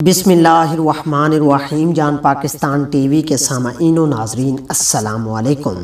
بسم اللہ الرحمن الرحیم۔ جان پاکستان ٹی وی کے سامعین و ناظرین السلام علیکم۔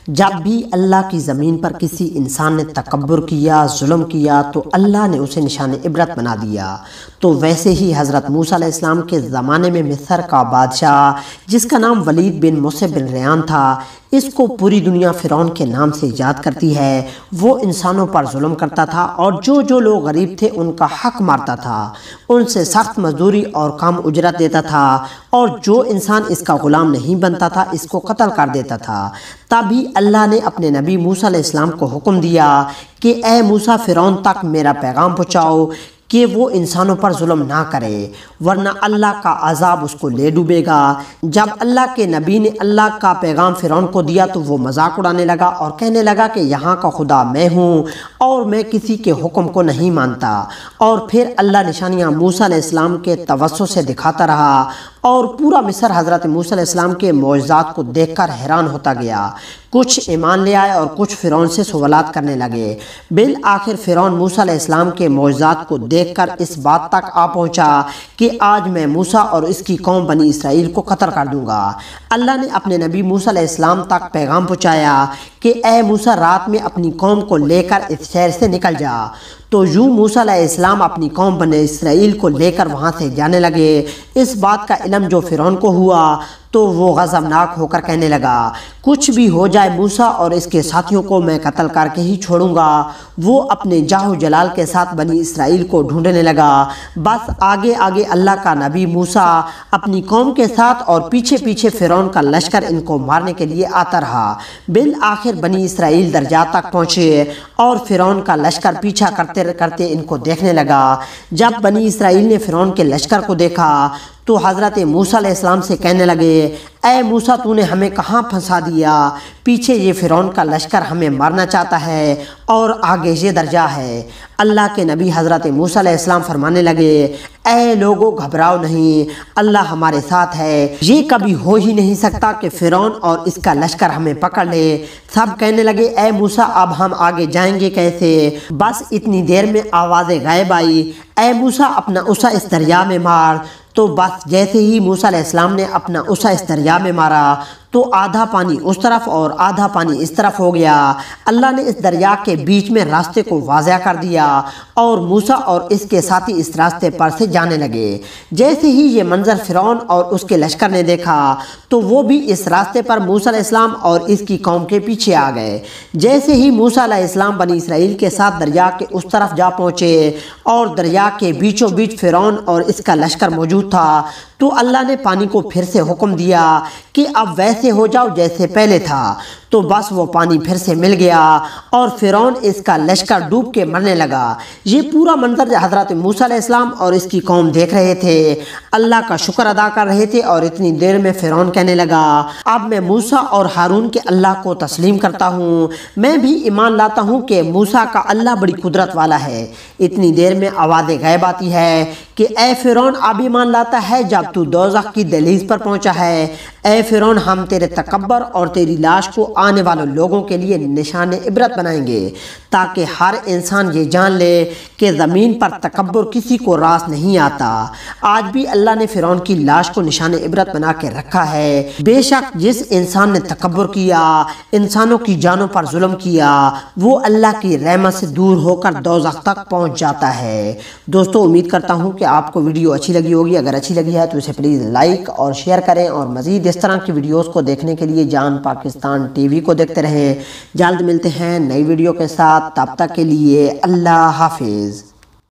جب بھی اللہ کی زمین پر کسی انسان نے تکبر کیا، ظلم کیا تو اللہ نے اسے نشان عبرت بنا دیا۔ تو ویسے ہی حضرت موسیٰ علیہ السلام کے زمانے میں مصر کا بادشاہ جس کا نام ولید بن موسیٰ بن ریان تھا، اس کو پوری دنیا فرعون کے نام سے یاد کرتی ہے۔ وہ انسانوں پر ظلم کرتا تھا اور جو لوگ غریب تھے ان کا حق مارتا تھا، ان سے سخت مزدوری اور کم اجرت دیتا تھا، اور جو انسان اس کا غلام نہیں بنتا تھا اس کو قتل کر دیتا تھا۔ تبھی اللہ نے اپنے نبی موسیٰ علیہ السلام کو حکم دیا کہ اے موسیٰ فرعون تک میرا پیغام پہنچاؤ کہ وہ انسانوں پر ظلم نہ کرے، ورنہ اللہ کا عذاب اس کو لے ڈوبے گا۔ جب اللہ کے نبی نے اللہ کا پیغام فرعون کو دیا تو وہ مذاق اڑانے لگا اور کہنے لگا کہ یہاں کا خدا میں ہوں اور میں کسی کے حکم کو نہیں مانتا۔ اور پھر اللہ نشانیاں موسیٰ علیہ السلام کے توسط سے دکھاتا رہا اور پورا مصر حضرت موسیٰ علیہ السلام کے معجزات کو دیکھ کر حیران ہوتا گیا۔ کچھ ایمان لے آئے اور کچھ فرعون سے سوالات کرنے لگے۔ بالآخر فرعون موسیٰ علیہ السلام کے معجزات کو دیکھ کر اس بات تک آ پہنچا کہ آج میں موسیٰ اور اس کی قوم بنی اسرائیل کو قتل کر دوں گا۔ اللہ نے اپنے نبی موسیٰ علیہ السلام تک پیغام پہنچایا کہ اے موسیٰ رات میں اپنی قوم کو لے کر اس شہر سے نکل جا۔ تو یوں موسیٰ علیہ السلام اپنی قوم بنی اسرائیل کو لے کر وہاں سے جانے لگے۔ اس بات کا علم جو فرعون کو ہوا تو وہ غضبناک ہو کر کہنے لگا، کچھ بھی ہو جائے موسیٰ اور اس کے ساتھیوں کو میں قتل کر کے ہی چھوڑوں گا۔ وہ اپنے جاہ و جلال کے ساتھ بنی اسرائیل کو ڈھونڈنے لگا۔ بس آگے آگے اللہ کا نبی موسیٰ اپنی قوم کے ساتھ اور پیچھے پیچھے فرعون کا لشکر ان کو مارنے کے لیے آتا رہا۔ بالآخر بنی اسرائیل درجات تک پہنچے اور فرعون کا لشکر پیچھا کرتے کرتے ان کو دیکھنے لگا۔ جب بنی اسرائیل نے فرعون کے لشکر کو دیکھا تو حضرت موسیٰ علیہ السلام سے کہنے لگے، اے موسیٰ تو نے ہمیں کہاں پھنسا دیا؟ پیچھے یہ فرعون کا لشکر ہمیں مارنا چاہتا ہے اور آگے یہ درجہ ہے۔ اللہ کے نبی حضرت موسیٰ علیہ السلام فرمانے لگے، اے لوگو گھبراؤ نہیں، اللہ ہمارے ساتھ ہے۔ یہ کبھی ہو ہی نہیں سکتا کہ فرعون اور اس کا لشکر ہمیں پکڑ لے۔ سب کہنے لگے، اے موسیٰ اب ہم آگے جائیں گے کیسے؟ بس اتنی دیر میں آواز غائب آئی، اے موسیٰ اپنا عصا اس دریا میں مار۔ تو بس جیسے ہی موسیٰ علیہ السلام نے اپنا عصا اس دریا میں مارا تو آدھا پانی اس طرف اور آدھا پانی اس طرف ہو گیا۔ اللہ نے اس دریا کے بیچ میں راستے کو واضح کر دیا اور موسیٰ اور اس کے ساتھی اس راستے پر سے جانے لگے۔ جیسے ہی یہ منظر فرعون اور اس کے لشکر نے دیکھا تو وہ بھی اس راستے پر موسیٰ علیہ السلام اور اس کی قوم کے پیچھے آ گئے۔ جیسے ہی موسیٰ علیہ السلام بنی اسرائیل کے ساتھ دریا کے اس طرف جا پہنچے اور دریا کے بیچوں بیچ فرعون اور اس کا لشکر موجود تھا تو اللہ نے پانی کو پھر سے حکم دیا کہ اب ویسے ہو جاؤ جیسے پہلے تھا۔ تو بس وہ پانی پھر سے مل گیا اور فرعون اس کا لشکر ڈوب کے مرنے لگا۔ یہ پورا منظر حضرت موسیٰ علیہ السلام اور اس کی قوم دیکھ رہے تھے، اللہ کا شکر ادا کر رہے تھے، اور اتنی دیر میں فرعون کہنے لگا، اب میں موسیٰ اور ہارون کے اللہ کو تسلیم کرتا ہوں، میں بھی ایمان لاتا ہوں کہ موسیٰ کا اللہ بڑی قدرت والا ہے۔ اتنی دیر میں آواز غائب آتی ہے کہ اے فرعون اب ایمان لاتا ہے جب تو دوزخ کی دہلیز پر پہنچا ہے۔ اے فرعون ہم تیرے تکبر اور تیری لاش کو آنے والے لوگوں کے لیے نشان عبرت بنائیں گے تاکہ ہر انسان یہ جان لے کہ زمین پر تکبر کسی کو راس نہیں آتا۔ آج بھی اللہ نے فرعون کی لاش کو نشان عبرت بنا کے رکھا ہے۔ بے شک جس انسان نے تکبر کیا، انسانوں کی جانوں پر ظلم کیا، وہ اللہ کی رحمت سے دور ہو کر دوزخ تک پہنچ جاتا ہے۔ دوستو امید کرتا ہوں کہ آپ کو ویڈیو اچھی لگی ہوگی۔ اگر اچھی لگی ہے تو اسے پلیز لائک اور شیئر کریں، اور مزید اس طرح کی ویڈیوز کو دیکھنے کے لیے جان پاکستان ٹی وی کو دیکھتے رہیں۔ جلد ملتے ہیں نئی ویڈیو کے ساتھ، تب تک کے لیے اللہ حافظ۔